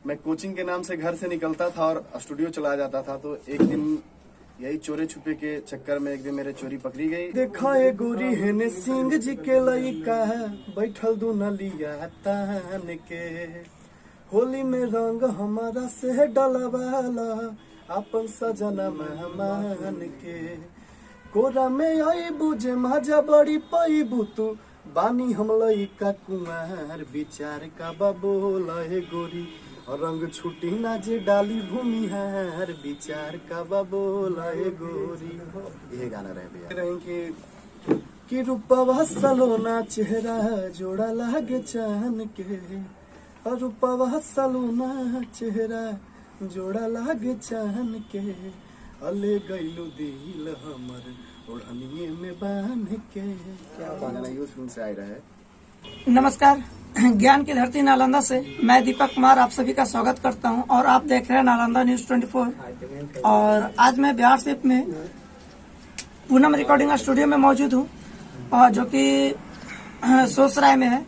मैं कोचिंग के नाम से घर से निकलता था और स्टूडियो चला जाता था। तो एक दिन यही चोरी छुपे के चक्कर में एक दिन मेरे चोरी पकड़ी गई। देखा ये गोरी है ने सिंह जी के लइका बैठल दुनलिया तान के, होली में रंग हमारा से डलवाला अपन सजना मेहमान के, कोरा में आई बुझे मजा बड़ी पैबू तू बानी हम लइका कुमार, विचार का बबोल है गोरी और रंग छुटी ना जे डाली भूमिहार, विचार का बबोल है गोरी। ये गाना रहे भैया रहे कि रूपवा सलोना चेहरा जोड़ा लागे चान के, और रूपवा सलोना चेहरा जोड़ा लागे चान के, अले गईलू दिल हमर ओढ़निए में बांध के। क्या गाना यूज फिल्म से आए रहे। नमस्कार, ज्ञान की धरती नालंदा से मैं दीपक कुमार आप सभी का स्वागत करता हूं और आप देख रहे हैं नालंदा न्यूज 24। और आज मैं बिहार सिप में पूनम रिकॉर्डिंग स्टूडियो में मौजूद हूं और जो कि सोसराय में है।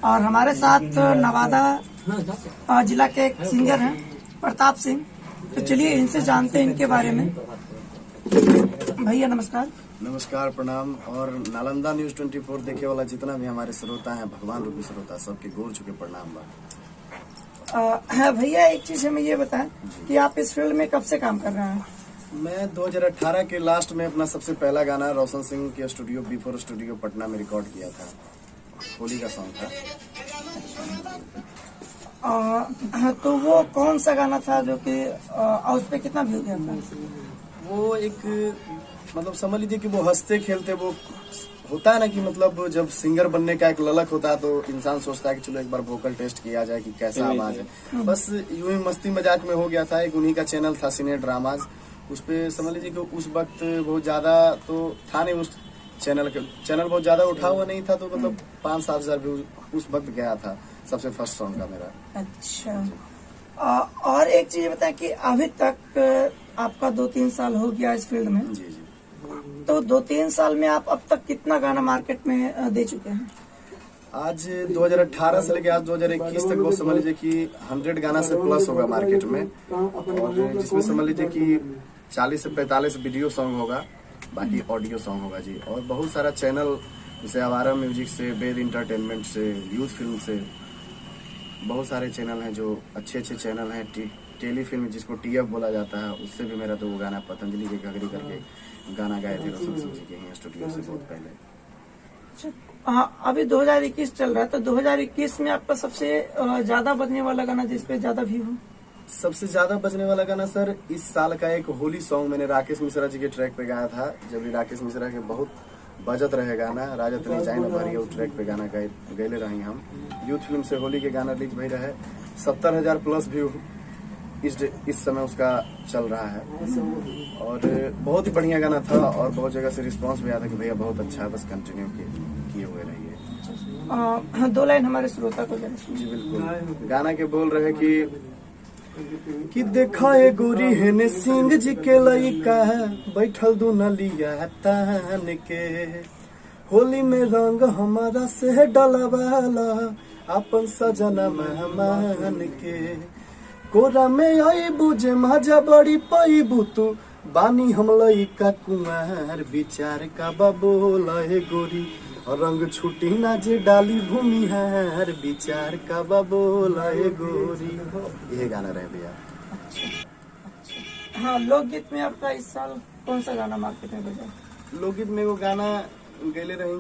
और हमारे साथ नवादा जिला के एक सिंगर हैं प्रताप सिंह। तो चलिए इनसे जानते हैं इनके बारे में। भैया नमस्कार। नमस्कार, प्रणाम। और नालंदा न्यूज 24 देखे वाला जितना भी हमारे श्रोता हैं, भगवान रूपी श्रोता, सबके गोर छुके प्रणाम बा। भैया एक चीज हमें ये बताएं कि आप इस फील्ड में कब से काम कर रहे हैं। मैं 2018 के लास्ट में अपना सबसे पहला गाना रोशन सिंह के स्टूडियो B4 स्टूडियो पटना में रिकॉर्ड किया था। होली का सॉन्ग था। तो वो कौन सा गाना था जो कि उस पे कितना व्यू गया था। वो एक मतलब समझ लीजिए कि वो हंसते खेलते, वो होता है ना कि मतलब जब सिंगर बनने का एक ललक होता है तो इंसान सोचता है कि चलो एक बार वोकल टेस्ट किया जाए कि कैसा आवाज है। बस यूं ही मस्ती मजाक में हो गया था। एक उन्हीं का चैनल था सिने ड्रामाज, उस पे समझ लीजिए कि उस वक्त बहुत ज्यादा तो था नहीं, उस चैनल बहुत ज्यादा उठा हुआ नहीं था, तो मतलब 5-7 हजार व्यूज उस वक्त गया था सबसे फर्स्ट सॉन्ग का मेरा। अच्छा, और एक चीज बताएं कि अभी तक आपका 2-3 साल हो गया इस फील्ड में। जी। तो 2-3 साल में आप अब तक कितना गाना मार्केट में दे चुके हैं। आज 2018 से लेकर आज 2021 तक वो समझ लीजिए कि 100 गाना से प्लस होगा मार्केट में, और जिसमें समझ लीजिए कि 40 से 45 वीडियो सॉन्ग होगा, बाकी ऑडियो सॉन्ग होगा जी। और बहुत सारा चैनल जैसे आवारा म्यूजिक से, वेद इंटरटेनमेंट से, यूथ फिल्म से, बहुत सारे चैनल हैं जो अच्छे चैनल हैं। टेलीफिल्म जिसको TF बोला जाता है, उससे भी मेरा तो वो गाना पतंजलि के घघरी करके गाना गाए थे रोशन सिंह जी के ही स्टूडियो से बहुत पहले। अभी 2021 चल रहा है, तो 2021 में आपका सबसे ज्यादा बजने वाला गाना जिसपे ज्यादा व्यू हो। सबसे ज्यादा बजने वाला गाना सर इस साल का एक होली सॉन्ग मैंने राकेश मिश्रा जी के ट्रैक पे गाया था। जब राकेश मिश्रा के बहुत बजत रहे गाना, राजा तनी जाए न बारी, वो ट्रैक पे गाना गैले रही हम। यूथ फिल्म से होली के गाना रिलीज भई रहे। 70,000 प्लस व्यू इस समय उसका चल रहा है, और बहुत ही बढ़िया गाना था। और बहुत जगह से रिस्पांस भी आया था कि भैया बहुत अच्छा है, बस कंटिन्यू किए हुए रहिए। 2 लाइन हमारे श्रोता को जी बिल्कुल। गाना के बोल रहे कि देखा ये गोरी है ने सिंह जी के लइका बैठल दुनलिया तान के, होली में रंग हमारा से डलवाला अपन सजना मेहमान के, कोरा में आई बुझे मजा बड़ी पैबू तू बानी हम लइका कुमार, विचार का बबोल है गोरी और रंग छुटी ना जे डाली भूमिहार, विचार का बबोल है गोरी। ये गाना रहे भैया। अच्छा। हाँ, लोकगीत में आपका इस साल कौन सा गाना मार्केट में बजा। लोकगीत में वो गाना गैले रही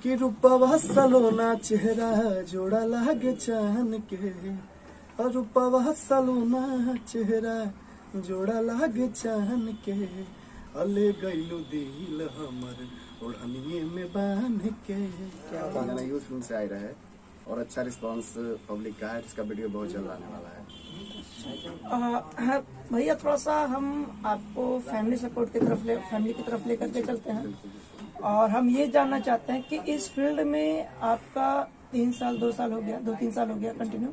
कि रूपवा सलोना चेहरा जोड़ा लागे चान के, और रूपवा सलोना चेहरा जोड़ा लागे चान के, अले गईलू दिल हमर ओढ़निए में बांध के। क्या गाना यूथ फिल्म से आए रहे और अच्छा रिस्पांस पब्लिक का है। इसका वीडियो बहुत जल्द आने वाला है। भैया थोड़ा सा हम आपको फैमिली सपोर्ट की तरफ लेकर के चलते हैं, और हम ये जानना चाहते हैं कि इस फील्ड में आपका 3 साल 2 साल हो गया, 2-3 साल हो गया कंटिन्यू,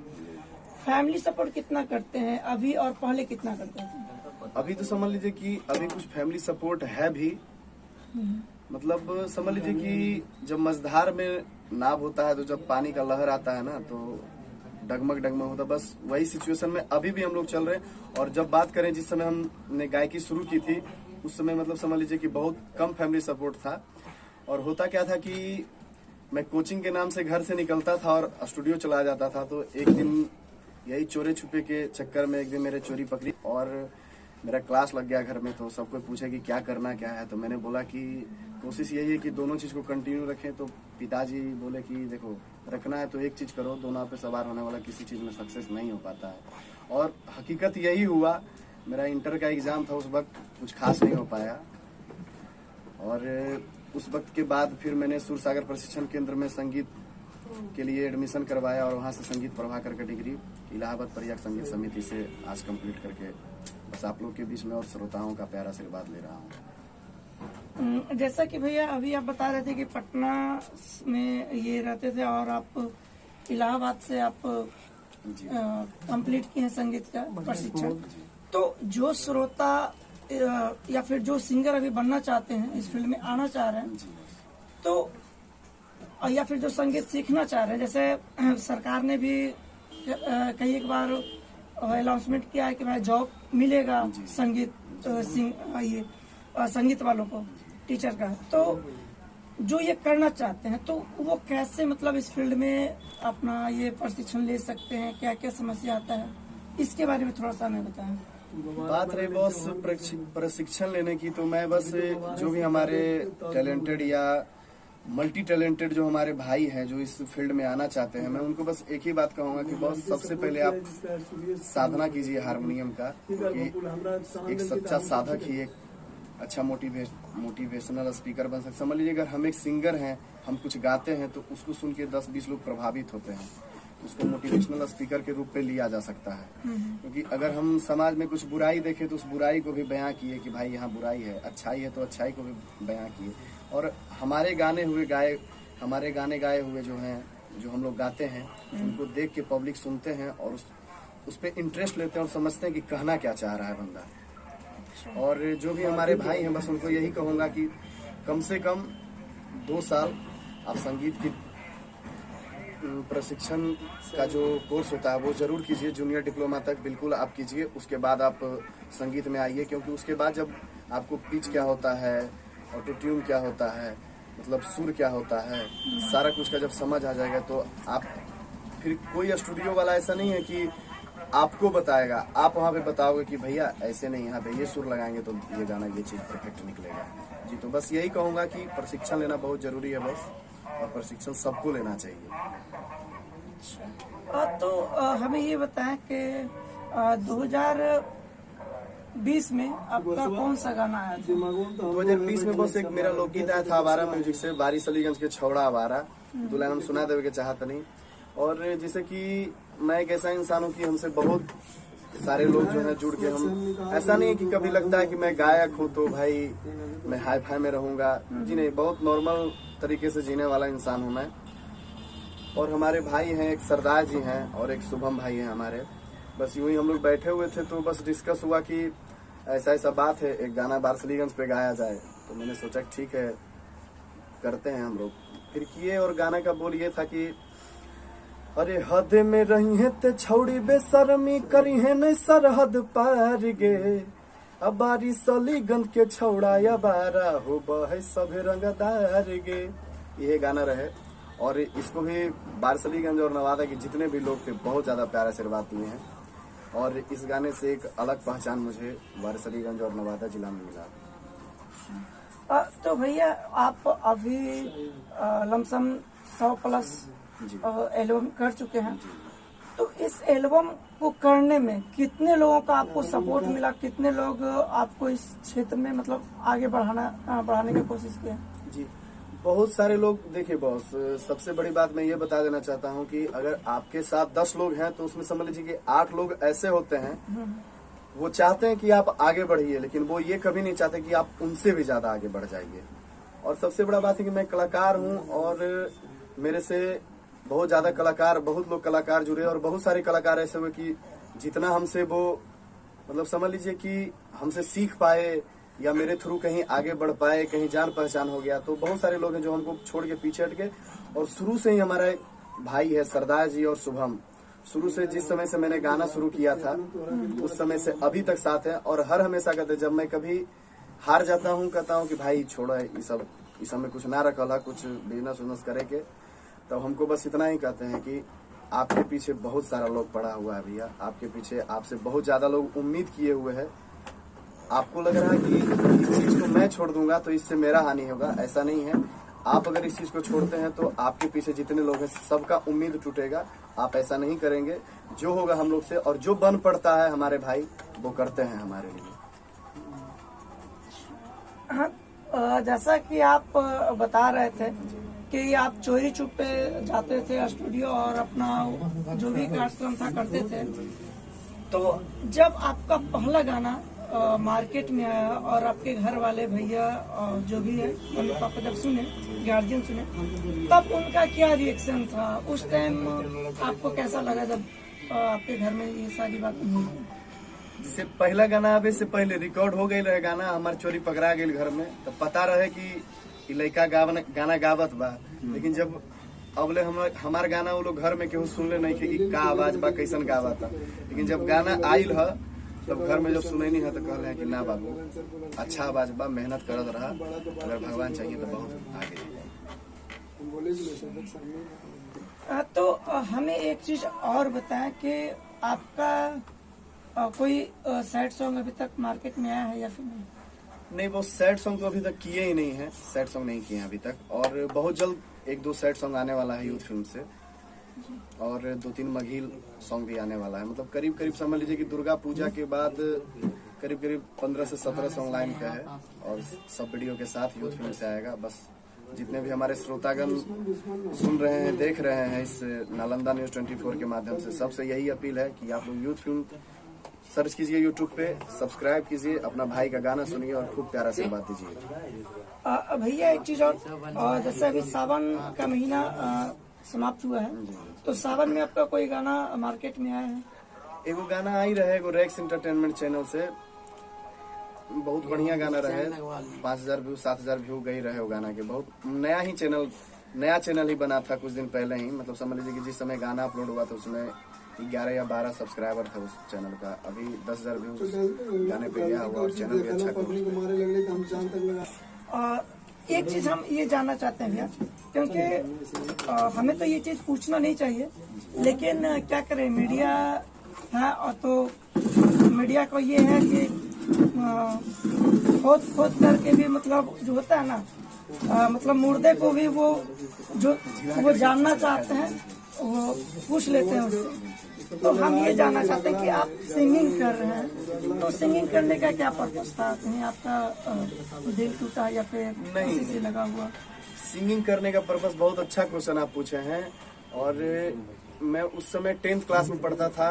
फैमिली सपोर्ट कितना करते हैं अभी और पहले कितना करते हैं। अभी तो समझ लीजिए कि अभी कुछ फैमिली सपोर्ट है भी, मतलब समझ लीजिए कि जब मझधार में नाव होता है तो जब पानी का लहर आता है ना, तो डगमग डगमग होता, बस वही सिचुएशन में अभी भी हम लोग चल रहे हैं। और जब बात करें जिस समय हमने गायकी शुरू की थी, उस समय मतलब समझ लीजिए कि बहुत कम फैमिली सपोर्ट था। और होता क्या था कि मैं कोचिंग के नाम से घर से निकलता था और स्टूडियो चला जाता था। तो एक दिन यही चोरे छुपे के चक्कर में एक दिन मेरे चोरी पकड़ी और मेरा क्लास लग गया घर में। तो सबको पूछा कि क्या करना क्या है, तो मैंने बोला कि कोशिश यही है कि दोनों चीज को कंटिन्यू रखें। तो पिताजी बोले कि देखो रखना है तो एक चीज करो, दोनों पे सवार होने वाला किसी चीज में सक्सेस नहीं हो पाता है। और हकीकत यही हुआ। मेरा इंटर का एग्जाम था, उस वक्त कुछ खास नहीं हो पाया। और उस वक्त के बाद फिर मैंने सूरसागर प्रशिक्षण केंद्र में संगीत के लिए एडमिशन करवाया और वहाँ से संगीत प्रभाकर का डिग्री इलाहाबाद प्रयाग संगीत समिति से आज कंप्लीट करके बस आप लोग के बीच में और श्रोताओं का प्यारा आशीर्वाद ले रहा हूँ। जैसा कि भैया अभी आप बता रहे थे कि पटना में ये रहते थे और आप इलाहाबाद से आप कंप्लीट किए हैं संगीत का प्रशिक्षण। तो जो श्रोता या फिर जो सिंगर अभी बनना चाहते हैं, इस फील्ड में आना चाह रहे हैं, तो या फिर जो संगीत सीखना चाह रहे हैं, जैसे सरकार ने भी कई एक बार अनाउंसमेंट किया है कि भाई जॉब मिलेगा संगीत वालों को, टीचर का। तो जो ये करना चाहते हैं तो वो कैसे मतलब इस फील्ड में अपना ये प्रशिक्षण ले सकते हैं, क्या क्या समस्या आता है, इसके बारे में थोड़ा सा हमें बताएं। बात रही बस प्रशिक्षण लेने की, तो मैं बस जो भी हमारे टैलेंटेड या मल्टी टैलेंटेड जो हमारे भाई हैं जो इस फील्ड में आना चाहते हैं, मैं उनको बस एक ही बात कहूंगा कि बस सबसे पहले आप साधना कीजिए हारमोनियम का, क्योंकि एक सच्चा साधक ही एक अच्छा मोटिवेशनल स्पीकर बन सकता। समझ लीजिए अगर हम एक सिंगर हैं, हम कुछ गाते हैं तो उसको सुन के 10-20 लोग प्रभावित होते हैं, उसको मोटिवेशनल स्पीकर के रूप में लिया जा सकता है। क्योंकि अगर हम समाज में कुछ बुराई देखें तो उस बुराई को भी बयां किए कि भाई यहाँ बुराई है, अच्छाई है तो अच्छाई को भी बयां किए। और हमारे गाने गाए हुए जो हैं, जो हम लोग गाते हैं, उनको देख के पब्लिक सुनते हैं और उस पर इंटरेस्ट लेते हैं और समझते हैं कि कहना क्या चाह रहा है बंदा। और जो भी हमारे भाई हैं, बस उनको यही कहूँगा कि कम से कम 2 साल आप संगीत की प्रशिक्षण का जो कोर्स होता है वो जरूर कीजिए, जूनियर डिप्लोमा तक बिल्कुल आप कीजिए। उसके बाद आप संगीत में आइए, क्योंकि उसके बाद जब आपको पिच क्या होता है, ऑटो ट्यून क्या होता है, मतलब सुर क्या होता है, सारा कुछ का जब समझ आ जाएगा तो आप फिर कोई स्टूडियो वाला ऐसा नहीं है कि आपको बताएगा, आप वहाँ पे बताओगे कि भैया ऐसे नहीं, यहाँ पे ये सुर लगाएंगे तो ये गाना ये चीज़ परफेक्ट निकलेगा जी। तो बस यही कहूँगा कि प्रशिक्षण लेना बहुत जरूरी है बस, और प्रशिक्षण सबको लेना चाहिए। तो हमें ये बताएं कि 2020 में आपका कौन सा गाना आया था? 2020 में बस एक मेरा लोकगीत आया था आवारा म्यूजिक से, बारिश अलीगंज के छौड़ा आवारा, दुल्हन हम सुना देवे के चाहत नहीं। और जैसे कि मैं एक ऐसा इंसान हूँ कि हमसे बहुत सारे लोग जो है जुड़ के, हम ऐसा नहीं है कि कभी लगता है कि मैं गायक हूँ तो भाई मैं हाई फाई में रहूंगा जी, नहीं, बहुत नॉर्मल तरीके से जीने वाला इंसान हूँ मैं। और हमारे भाई हैं, एक सरदार जी हैं और एक शुभम भाई हैं हमारे। बस यूं ही हम लोग बैठे हुए थे तो बस डिस्कस हुआ कि ऐसा बात है, एक गाना बारसलीगंज पे गाया जाए। तो मैंने सोचा ठीक है करते हैं हम लोग, फिर किए। और गाना का बोल ये था कि अरे हद में रही है ते छौड़ी बेशर्मी करी है नहीं सरहद पार गे, अब बारिशलीगंज के छौड़ा या बारा हो बहे सभे रंगदार गे, ये गाना रहे। और इसको भी बारिशलीगंज और नवादा के जितने भी लोग थे बहुत ज्यादा प्यारा आशीर्वाद दिए हैं। और इस गाने से एक अलग पहचान मुझे बारिशलीगंज और नवादा जिला में मिला। तो भैया आप अभी लमसम 100+ एल्बम कर चुके हैं, तो इस एल्बम को करने में कितने लोगों का आपको सपोर्ट मिला, कितने लोग आपको इस क्षेत्र में मतलब आगे बढ़ाने की कोशिश किया? जी बहुत सारे लोग। देखिए बॉस, सबसे बड़ी बात मैं ये बता देना चाहता हूँ कि अगर आपके साथ 10 लोग हैं तो उसमें समझ लीजिए कि 8 लोग ऐसे होते हैं वो चाहते हैं कि आप आगे बढ़िए, लेकिन वो ये कभी नहीं चाहते कि आप उनसे भी ज्यादा आगे बढ़ जाइए। और सबसे बड़ा बात है कि मैं कलाकार हूँ और मेरे से बहुत ज्यादा कलाकार, बहुत लोग कलाकार जुड़े और बहुत सारे कलाकार ऐसे हुए कि जितना हमसे वो मतलब समझ लीजिए कि हमसे सीख पाए या मेरे थ्रू कहीं आगे बढ़ पाए, कहीं जान पहचान हो गया। तो बहुत सारे लोग हैं जो हमको छोड़ के पीछे हट गए। और शुरू से ही हमारा भाई है सरदार जी और शुभम, शुरू से जिस समय से मैंने गाना शुरू किया था उस समय से अभी तक साथ है, और हर हमेशा कहते जब मैं कभी हार जाता हूँ कहता हूँ कि भाई छोड़ो ये सब, इस समय कुछ ना रखला, कुछ बिजनेस उजनेस करे के, तब हमको बस इतना ही कहते हैं कि आपके पीछे बहुत सारा लोग पड़ा हुआ है भैया, आपके पीछे आपसे बहुत ज्यादा लोग उम्मीद किए हुए हैं। आपको लग रहा है कि इस चीज को मैं छोड़ दूंगा तो इससे मेरा हानि होगा, ऐसा नहीं है। आप अगर इस चीज को छोड़ते हैं तो आपके पीछे जितने लोग हैं सबका उम्मीद टूटेगा। आप ऐसा नहीं करेंगे, जो होगा हम लोग से, और जो बन पड़ता है हमारे भाई वो करते हैं हमारे लिए। हाँ, जैसा कि आप बता रहे थे कि आप चोरी छुपे जाते थे स्टूडियो और अपना जो भी कार्यक्रम था करते थे, तो जब आपका पहला गाना मार्केट में आया और आपके घर वाले भैया जो भी है मम्मी पापा जब सुने, गार्जियन सुने, तब उनका क्या रिएक्शन था? उस टाइम आपको कैसा लगा जब आपके घर में ये सारी बात हुई? जैसे पहला गाना आवे से पहले रिकॉर्ड हो गई रहे गाना, हमार चोरी पकड़ा गई घर में, तो पता रहे कि लड़का गाना गावत बा, लेकिन जब अबले हमार गाना वो लोग घर में केहू सुनले नहीं कि का आवाज बा, कैसन गावा था। लेकिन जब गाना आयल है तब घर में जब सुने नहीं है तो कहले हैं कि ना बाबू अच्छा आवाज बा, मेहनत करत रहा, अगर भगवान चाहिए तो बहुत आगे। तो हमें एक चीज और बताएं कि आपका कोई सैड सॉन्ग अभी तक मार्केट में आया है या फिर नहीं? नहीं, वो सैड सॉन्ग तो अभी तक किए ही नहीं है, सैड सॉन्ग नहीं किए हैं अभी तक, और बहुत जल्द 1-2 सैड सॉन्ग आने वाला है यूथ फिल्म से, और 2-3 मघिल सॉन्ग भी आने वाला है। मतलब करीब करीब समझ लीजिए कि दुर्गा पूजा के बाद करीब करीब 15 से 17 सॉन्ग लाइन का है, और सब वीडियो के साथ यूथ फिल्म से आएगा। बस जितने भी हमारे श्रोतागण सुन रहे हैं, देख रहे हैं इस नालंदा न्यूज 24 के माध्यम से, सबसे यही अपील है कि आप लोग यूथ फिल्म सर्च कीजिए यूट्यूब पे, सब्सक्राइब कीजिए, अपना भाई का गाना सुनिए और खूब प्यारा से बात दीजिए। भैया एक चीज और जैसे अभी सावन का महीना समाप्त हुआ है, तो सावन में आपका कोई गाना मार्केट में आया है? एगो गाना आई रहे एगो रेक्स एंटरटेनमेंट चैनल से, बहुत बढ़िया गाना रहे, 5000 व्यू 7000 व्यू गई रहे वो गाना के। बहुत नया चैनल ही बना था कुछ दिन पहले ही, मतलब समझ लीजिए कि जिस समय गाना अपलोड हुआ था उसमें 11 या 12 सब्सक्राइबर था उस चैनल का। अभी 10,000 व्यूज गाने पे गया हुआ और चैनल भी अच्छा एक चीज हम ये जानना चाहते हैं भैया, क्योंकि हमें तो ये चीज पूछना नहीं चाहिए, लेकिन क्या करें, मीडिया है, और तो मीडिया को ये है कि खोद करके भी, मतलब जो होता है ना, मतलब मुर्दे को भी वो जानना चाहते हैं, वो पूछ लेते हैं उससे। तो हम ये जानना चाहते हैं कि आप सिंगिंग कर रहे हैं, तो सिंगिंग करने का क्या पर्पस था? कहीं आपका दिल टूटा या फिर किसी से लगा हुआ? सिंगिंग करने का पर्पस, बहुत अच्छा क्वेश्चन आप पूछे हैं। और मैं उस समय 10th क्लास में पढ़ता था।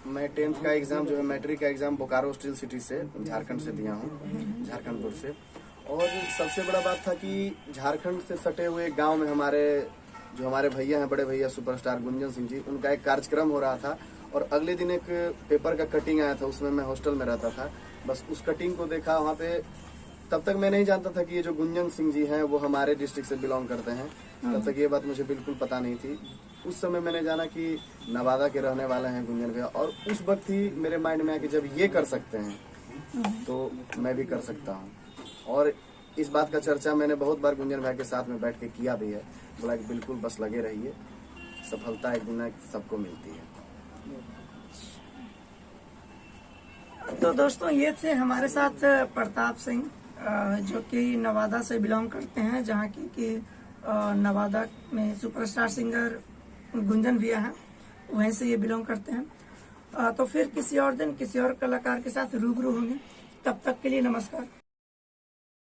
मैं 10th का एग्जाम जो है मैट्रिक का एग्जाम बोकारो स्टील सिटी से, झारखंड से दिया हूँ, झारखंडपुर से। और सबसे बड़ा बात था कि झारखंड से सटे हुए गाँव में हमारे भैया हैं, बड़े भैया सुपरस्टार गुंजन सिंह जी, उनका एक कार्यक्रम हो रहा था, और अगले दिन एक पेपर का कटिंग आया था, उसमें मैं हॉस्टल में रहता था। बस उस कटिंग को देखा वहाँ पे, तब तक मैं नहीं जानता था कि ये जो गुंजन सिंह जी हैं वो हमारे डिस्ट्रिक्ट से बिलोंग करते हैं, तब तक ये बात मुझे बिल्कुल पता नहीं थी। उस समय मैंने जाना कि नवादा के रहने वाले हैं गुंजन भैया, और उस वक्त ही मेरे माइंड में आया कि जब ये कर सकते हैं तो मैं भी कर सकता हूँ। और इस बात का चर्चा मैंने बहुत बार गुंजन भाई के साथ में बैठ के किया भी है, बोला कि बिल्कुल बस लगे रहिए, सफलता एक दिन सबको मिलती है। तो दोस्तों, ये थे हमारे साथ प्रताप सिंह, जो कि नवादा से बिलोंग करते हैं, जहाँ की नवादा में सुपरस्टार सिंगर गुंजन भैया हैं, वहीं से ये बिलोंग करते हैं। तो फिर किसी और दिन किसी और कलाकार के साथ रूबरू होंगे, तब तक के लिए नमस्कार।